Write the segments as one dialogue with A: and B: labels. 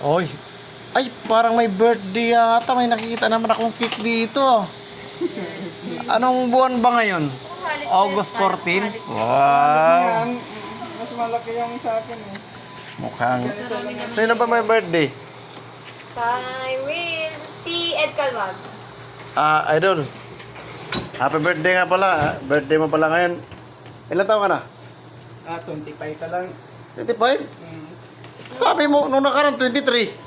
A: Oy. Ay, parang may birthday yata. May nakikita naman akong cake dito. Anong buwan ba ngayon? August 14? Wow.
B: Yan, mas malaki yung sa akin eh.
A: Mukhang... Sino ba may birthday?
C: Kay Will. Si Ed Calwag.
A: Idol. Happy birthday nga pala. Birthday mo pala ngayon. Ilan taon ka na?
B: 25 ka lang.
A: 25? Sabi mo, nung nakaraan, 23.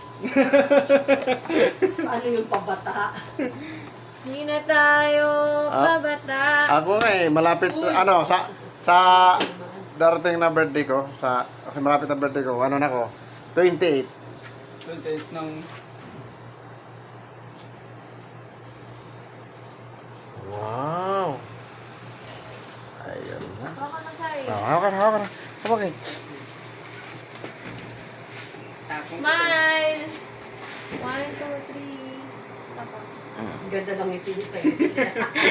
D: Ano yung pabata?
C: Hindi na tayo babata.
A: Ako nga malapit, sa darating na birthday ko, kasi malapit na birthday ko, ano na ko, 28.
B: 28 ng...
A: Wow! Ayun na.
C: Baka masari.
A: Hawakan na. Hawakan.
C: Smile! 1, 2, 3. Sapa.
D: Ganda lang ito yung sa'yo.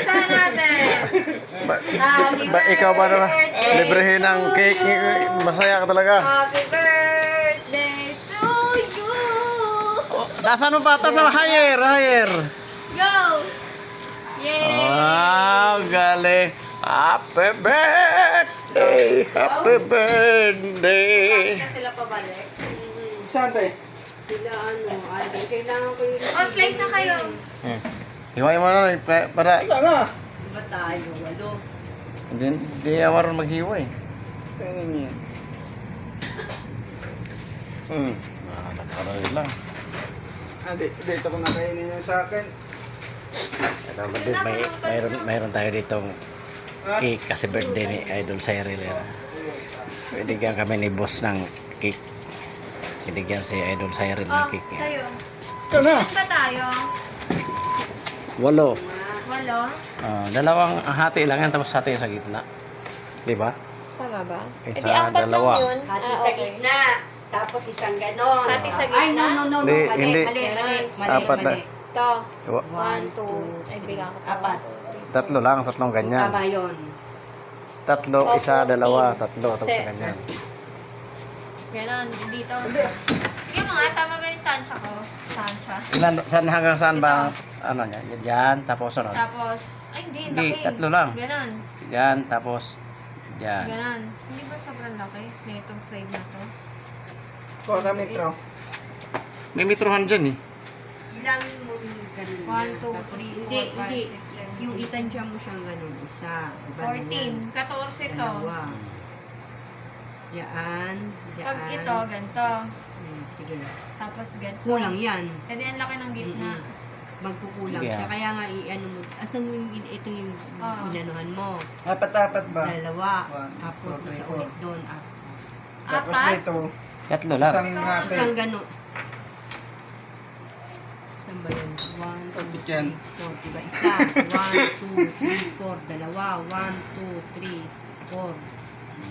C: Saan natin?
A: Ikaw ba naman? Librehin ng cake, masaya ka talaga.
C: Happy birthday to you!
A: Nasaan mo pa? Sa higher.
C: Go! Yay!
A: Wow, galing. Happy birthday! Happy birthday!
C: Bakit na sila pabalik?
B: Saan tayo?
D: Sila Alden, kailangan ko yung...
C: Oh, slice na kayo.
A: Hiwain mo na, para...
B: Ika nga!
D: Iba tayo, walo.
A: Hindi ako marunong maghiwa eh.
B: Tingnan niyo.
A: Nakaroon lang.
B: Dito ko nakainin yung sa akin.
A: Ito, mayroon tayo ditong cake kasi birthday ni Idol Cyril. Binigyan kami ni boss ng cake. Binigyan si Idol Cyril ng
C: Oh,
A: cake.
C: sa'yo.
B: Ito na!
C: Saan ba tayo?
A: 8.
C: Walo?
A: Dalawang hati lang yan, tapos hati sa gitna. Di ba?
C: Tama ba?
A: Isa,
C: Di apat
A: dalawa.
C: lang yun.
D: Hati sa gitna. Tapos isang ganon.
C: Hati sa
D: Ay,
C: gitna?
D: no.
A: Hindi.
D: Mali.
A: Apat lang.
C: Ito.
A: Diba?
C: 1, 2. Ay, bigyan ko pa.
D: Apat.
A: Tatlong ganyan.
D: Tama yun.
A: Tatlo, isa,
C: 14.
A: dalawa, tatlo, tapos
C: Set.
A: ganyan.
C: Ganon, dito. Sige mga, tama ba yung tansya ko? Tansya.
A: Saan hanggang saan ba ano niya? Yan, tapos ano?
C: Tapos, ay hindi,
A: Hindi,
C: laki.
A: tatlo lang.
C: Ganon.
A: Yan, tapos yan.
C: Ganon. Hindi ba sobrang laki? Nitong side na to.
B: Kuha ka metro.
A: May metrohan dyan eh.
D: Ilang mo yung ganon.
C: 1, 2, 3, 4, 5,
D: Hindi.
C: 6, 7.
D: Yung itansya mo siyang ganon. Isa. Iba na
C: 14.
D: yan.
C: 14 to.
D: Dalawa. Diyan.
C: Pag ito, ganito.
D: Sige.
C: Tapos ganito.
D: Kulang yan.
C: Kasi ang laki ng gitna.
D: Magkukulang
A: Yeah.
D: siya. Kaya nga, i-ano mo. Asan mo yung, ito yung
C: Oo.
D: inanuhan mo?
B: Apat-apat ba?
D: Dalawa.
B: One,
D: Tapos
B: two, three,
D: isa
B: four.
D: ulit doon.
B: Tapos
C: Apat?
B: dito.
A: Tatlo lang.
B: Isang hati.
D: Isang gano. Saan ba yun? 1, 2,
B: Pagkit
D: 3,
B: yan.
D: 4. Diba? Isa. 1, 2, 3, 4. Dalawa. 1, 2, 3, 4.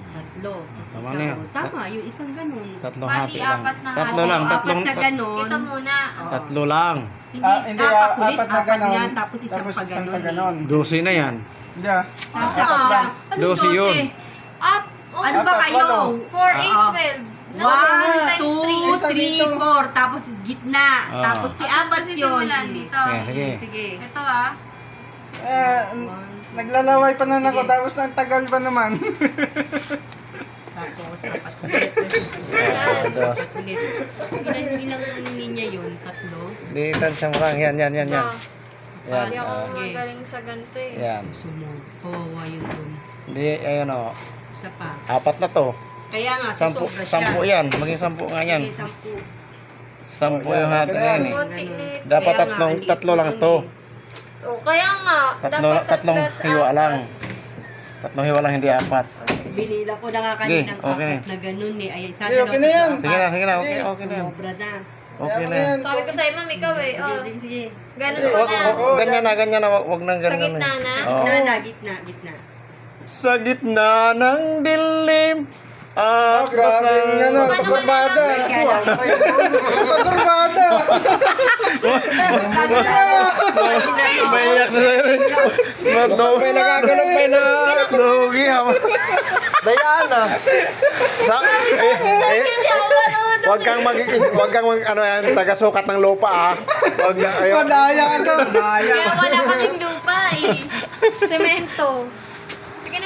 D: Tatlo.
A: Tama
D: Isa.
A: na yun.
D: Tama. Yung isang ganon.
A: Tatlong
C: Bali,
A: hati lang.
C: apat na
A: Tatlo
C: hati.
A: lang,
D: Apat
A: tatlong
D: na ganon.
C: Ito muna.
A: tatlo lang.
B: Hindi,
D: pakulit,
B: apat na ganon.
D: yan, tapos isang
B: Tapos isang
D: paganon.
B: paganon.
A: 12 na yan.
B: Hindi ah.
D: Tapos
B: Apat
D: ako
B: lang.
D: Ano
A: 12 yun.
C: Up. Oh,
D: Ano ba
B: Apat,
D: kayo?
B: walo.
C: 4, 8,
D: Ah.
C: 12. No,
D: 1,
C: times
D: 2,
C: 3.
D: 3, 4. Tapos gitna.
A: Ah.
D: Tapos apat yun.
C: Sisimulan dito.
A: Kaya, sige.
D: Sige.
C: Ito ah.
B: Naglalaway pa na ako, tapos ang tagal pa naman.
D: Tapos apat ulit.
A: Ito.
D: Apat ulit. Ilang linya yun? Tatlo?
A: Di, tansya mo lang. Yan.
C: Ito.
A: Yan.
C: Hindi ako
D: Okay.
C: magaling sa ganito eh.
A: Yan.
D: Sumo. Kawawa yun dun.
A: Di, ayun o.
D: Isa pa.
A: Apat na to.
D: Kaya nga,
A: Sampu
D: susobra siya.
A: yan. Maging 10 nga yan.
D: Sige, 10.
A: 10 yung hati na yan eh.
C: Konti na ito.
A: Dapat
D: Kaya nga,
A: tatlo lang to.
C: Oh, kaya nga.
A: Tatlong
C: tatlo sa
A: hiwa
C: apat.
A: lang. Tatlong hiwa lang, hindi apat.
D: Binila ko na nga kaninang
A: Okay, okay.
D: apat na ganun eh. Ay, sana
B: Sige, okay na yan.
A: Sige na. Okay na yan.
D: Sobra na.
A: Okay na
B: Kaya
A: yan.
C: Sabi ko sa'yo, ma'am, ikaw eh. Oh,
D: Sige.
C: ganun
B: Sige,
C: ko
A: Wag,
C: na.
B: Oo,
A: ganyan na. Wag nang
C: Sa
A: ganun.
C: gitna na?
A: Oo.
D: Gitna.
A: Sa gitna ng dilim at
B: Grabe ano,
C: Paano
B: pagkurbada. Pagkurbada.
A: Maiyak sa sa'yo rin. May nagagalog pa na. Lugi ha.
B: Diana.
A: Sa,
C: Hindi ako marunong.
A: wag kang ano yan, taga-sukat ng lupa ah. Wag na, ayun.
B: Madaya ka to.
C: Kaya wala kaming lupa eh. Semento.